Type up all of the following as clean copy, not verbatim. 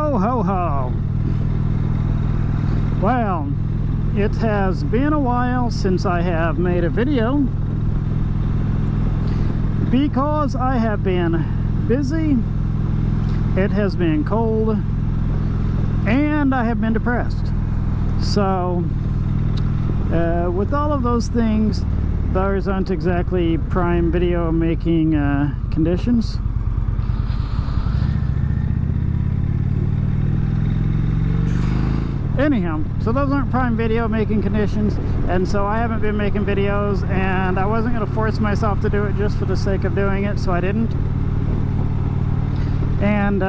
Ho, ho, ho. Well, it has been a while since I have made a video because I have been busy, it has been cold, and I have been depressed. So, with all of those things, those aren't exactly prime video making conditions. Anyhow, so those aren't prime video making conditions, and so I haven't been making videos, and I wasn't going to force myself to do it just for the sake of doing it, so I didn't. And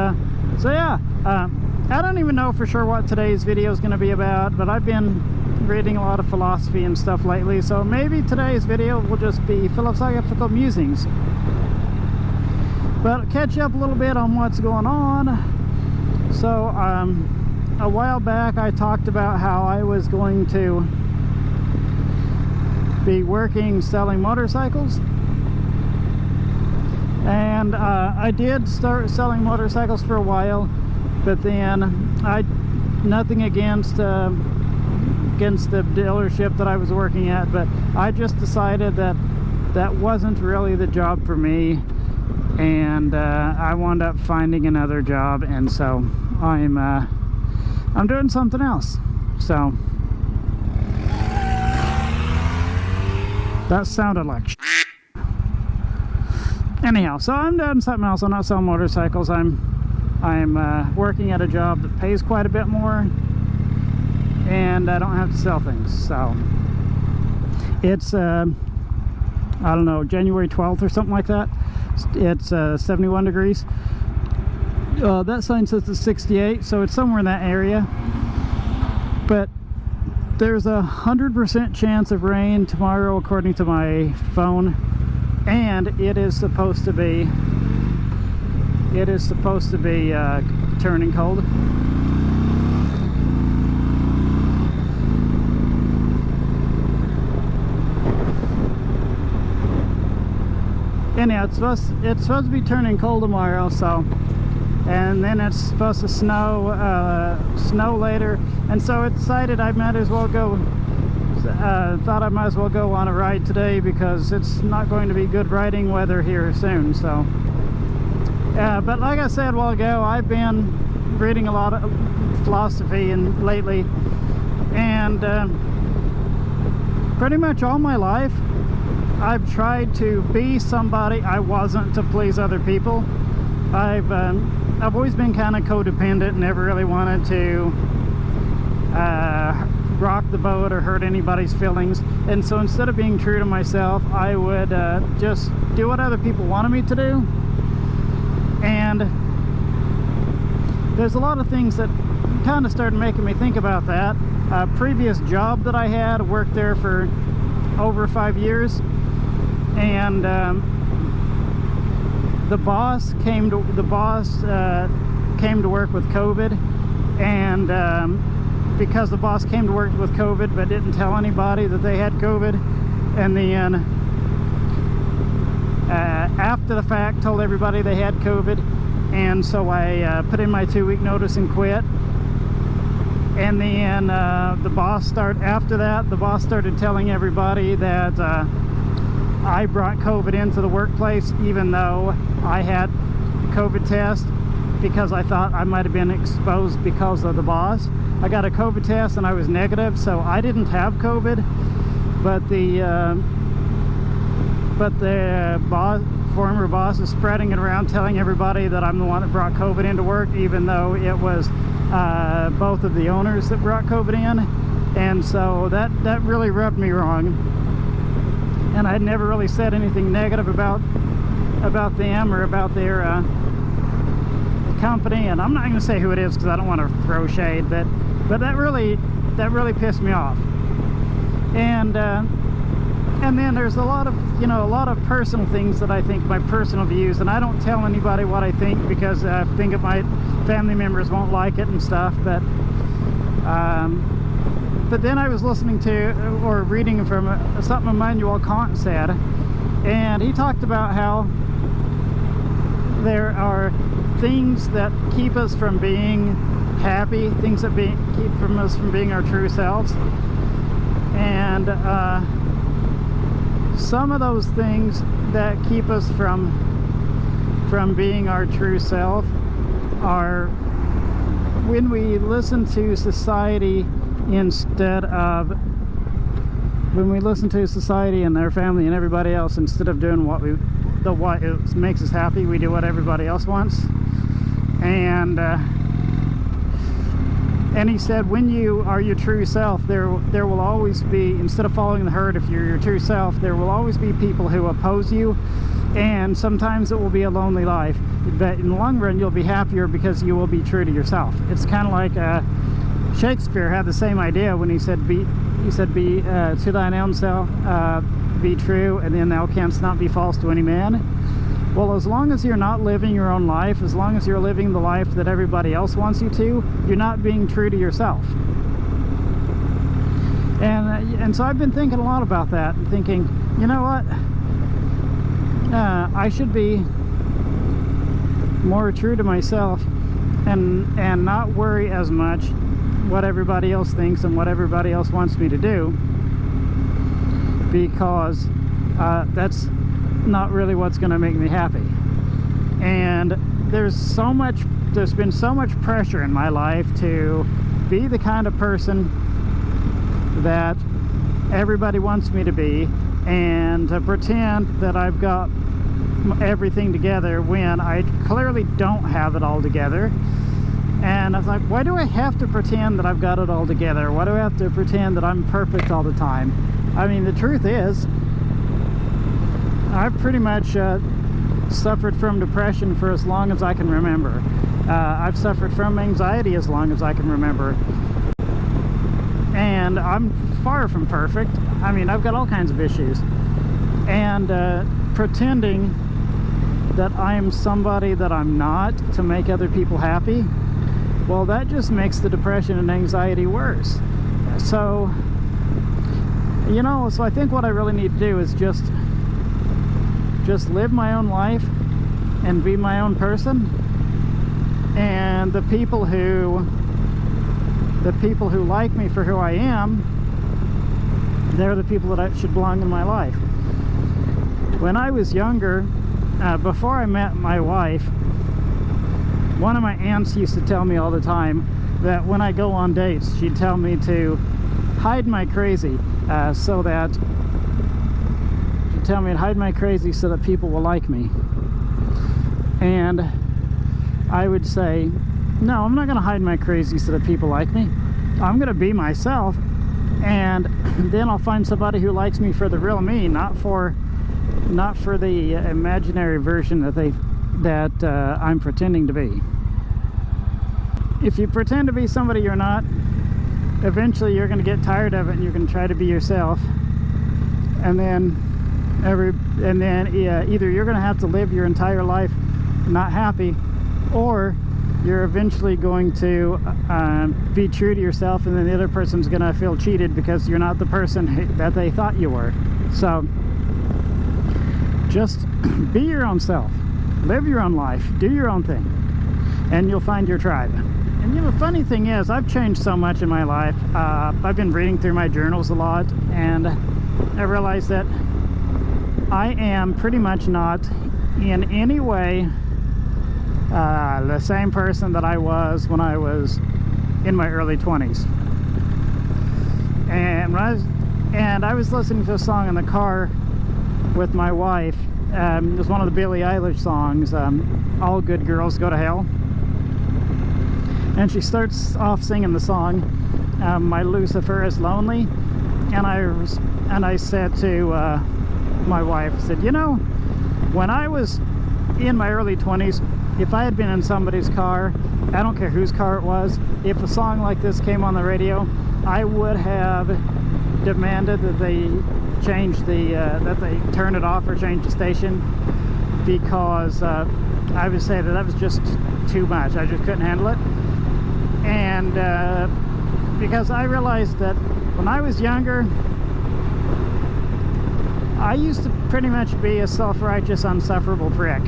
so yeah, I don't even know for sure what today's video is going to be about, but I've been reading a lot of philosophy and stuff lately, so maybe today's video will just be philosophical musings. But I'll catch you up a little bit on what's going on. So, a while back I talked about how I was going to be working selling motorcycles, and I did start selling motorcycles for a while, but then nothing against the dealership that I was working at, but I just decided that that wasn't really the job for me, and I wound up finding another job, and so I'm doing something else. So that sounded like anyhow, so I'm doing something else. I'm not selling motorcycles. I'm working at a job that pays quite a bit more, and I don't have to sell things. So it's I don't know, January 12th or something like that. It's 71 degrees. That sign says it's 68, so it's somewhere in that area. But there's 100% chance of rain tomorrow according to my phone, and it is supposed to be turning cold. Anyhow, it's supposed to be turning cold tomorrow, so, and then it's supposed to snow later, and so I decided I might as well go. Thought I might as well go on a ride today because it's not going to be good riding weather here soon. So, but like I said a while ago, I've been reading a lot of philosophy lately, and pretty much all my life I've tried to be somebody I wasn't to please other people. I've always been kind of codependent, never really wanted to rock the boat or hurt anybody's feelings, and so instead of being true to myself, I would just do what other people wanted me to do. And there's a lot of things that kind of started making me think about that. A previous job that I had, worked there for over 5 years, and the boss came to work with COVID, and because the boss came to work with COVID but didn't tell anybody that they had COVID, and then after the fact told everybody they had COVID, and so I put in my 2-week notice and quit. And then the boss started telling everybody that I brought COVID into the workplace, even though I had COVID test, because I thought I might have been exposed because of the boss. I got a COVID test and I was negative, so I didn't have COVID, but the former boss is spreading it around, telling everybody that I'm the one that brought COVID into work, even though it was both of the owners that brought COVID in. And so that really rubbed me wrong, and I'd never really said anything negative about them or about their company, and I'm not going to say who it is because I don't want to throw shade, but that really pissed me off. And then there's a lot of personal things that I think, my personal views, and I don't tell anybody what I think because I think my family members won't like it and stuff. But then I was listening to or reading from something Immanuel Kant said, and he talked about how there are things that keep us from being happy, things that keep from us from being our true selves. And some of those things that keep us from being our true self are when we listen to society and their family and everybody else, instead of doing what makes us happy, we do what everybody else wants. And he said, when you are your true self, there will always be, instead of following the herd, if you're your true self, there will always be people who oppose you, and sometimes it will be a lonely life. But in the long run, you'll be happier because you will be true to yourself. It's kind of like Shakespeare had the same idea when he said, "Be to thine own self, be true, and then thou canst not be false to any man." Well, as long as you're not living your own life, as long as you're living the life that everybody else wants you to, you're not being true to yourself. And so I've been thinking a lot about that, and thinking, you know what? I should be more true to myself and not worry as much what everybody else thinks and what everybody else wants me to do, because that's not really what's going to make me happy. And there's been so much pressure in my life to be the kind of person that everybody wants me to be, and to pretend that I've got everything together when I clearly don't have it all together. And I was like, why do I have to pretend that I've got it all together? Why do I have to pretend that I'm perfect all the time? I mean, the truth is, I've pretty much suffered from depression for as long as I can remember. I've suffered from anxiety as long as I can remember. And I'm far from perfect. I mean, I've got all kinds of issues. And pretending that I'm somebody that I'm not to make other people happy, well, that just makes the depression and anxiety worse. So, so I think what I really need to do is just live my own life and be my own person. And the people who like me for who I am, they're the people that should belong in my life. When I was younger, before I met my wife, one of my aunts used to tell me all the time that when I go on dates, she'd tell me to hide my crazy, so that people will like me. And I would say, no, I'm not going to hide my crazy so that people like me. I'm going to be myself, and then I'll find somebody who likes me for the real me, not for the imaginary version that I'm pretending to be. If you pretend to be somebody you're not, eventually you're going to get tired of it, and you're going to try to be yourself. And then either you're going to have to live your entire life not happy, or you're eventually going to be true to yourself, and then the other person's going to feel cheated because you're not the person that they thought you were. So just be your own self, live your own life, do your own thing, and you'll find your tribe. And the funny thing is, I've changed so much in my life. I've been reading through my journals a lot, and I realized that I am pretty much not in any way the same person that I was when I was in my early 20s. And I was listening to a song in the car with my wife. It was one of the Billie Eilish songs, All Good Girls Go to Hell. And she starts off singing the song, My Lucifer is Lonely. And I said to my wife, I said, when I was in my early 20s, if I had been in somebody's car, I don't care whose car it was, if a song like this came on the radio, I would have demanded that they change that they turn it off or change the station, because I would say that was just too much. I just couldn't handle it. And because I realized that when I was younger, I used to pretty much be a self-righteous, unsufferable prick.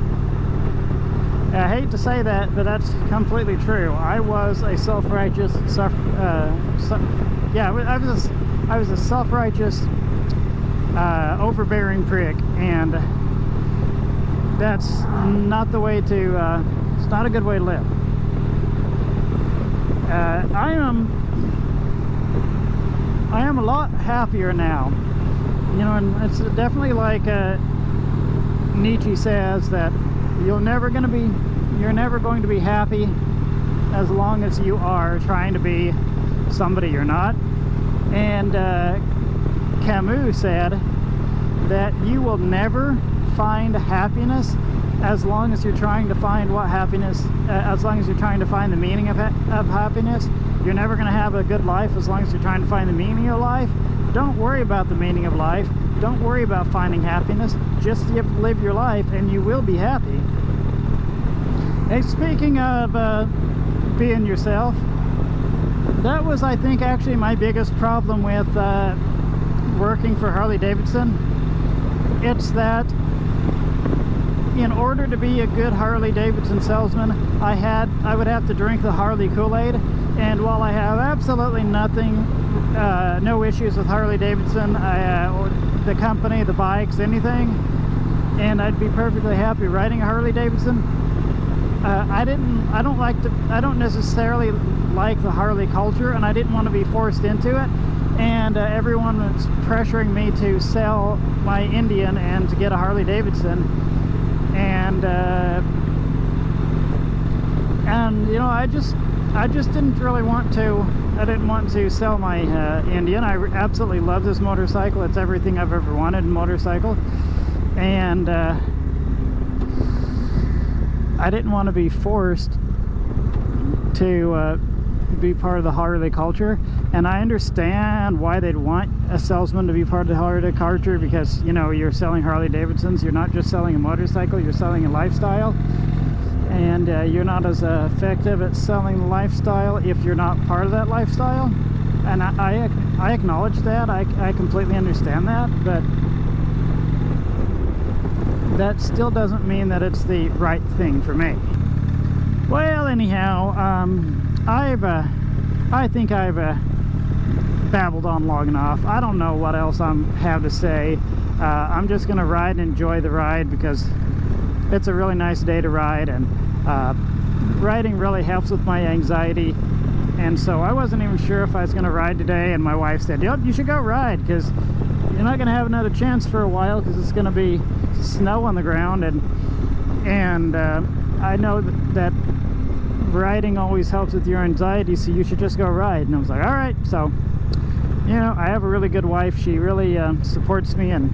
I hate to say that, but that's completely true. I was a self-righteous, I was a self-righteous, overbearing prick, and that's not the way to. It's not a good way to live. I am a lot happier now, you know, and it's definitely like Nietzsche says that you're never going to be happy as long as you are trying to be somebody you're not. And Camus said that you will never find happiness as long as you're trying to find as long as you're trying to find the meaning of happiness. You're never going to have a good life as long as you're trying to find the meaning of life. Don't worry about the meaning of life. Don't worry about finding happiness. Just live your life and you will be happy. Hey, speaking of being yourself, that was, I think, actually my biggest problem with working for Harley Davidson. It's that in order to be a good Harley Davidson salesman, I would have to drink the Harley Kool-Aid. And while I have absolutely no issues with Harley Davidson, or the company, the bikes, anything, and I'd be perfectly happy riding a Harley Davidson, I don't necessarily like the Harley culture, and I didn't want to be forced into it. And everyone was pressuring me to sell my Indian and to get a Harley Davidson. And you know, I just didn't really want to. I didn't want to sell my Indian. I absolutely love this motorcycle. It's everything I've ever wanted in a motorcycle. And I didn't want to be forced to be part of the Harley culture. And I understand why they'd want a salesman to be part of the Harley culture, because, you know, you're selling Harley Davidsons. You're not just selling a motorcycle, you're selling a lifestyle. And you're not as effective at selling the lifestyle if you're not part of that lifestyle. And I acknowledge that. I completely understand that. But that still doesn't mean that it's the right thing for me. Well, anyhow, I think I've babbled on long enough. I don't know what else I have to say. I'm just going to ride and enjoy the ride, because it's a really nice day to ride, and riding really helps with my anxiety. And so I wasn't even sure if I was going to ride today, and my wife said, yep, you should go ride, because you're not going to have another chance for a while, because it's going to be snow on the ground. And I know that riding always helps with your anxiety, so you should just go ride. And I was like, all right. So, you know, I have a really good wife. She really supports me, and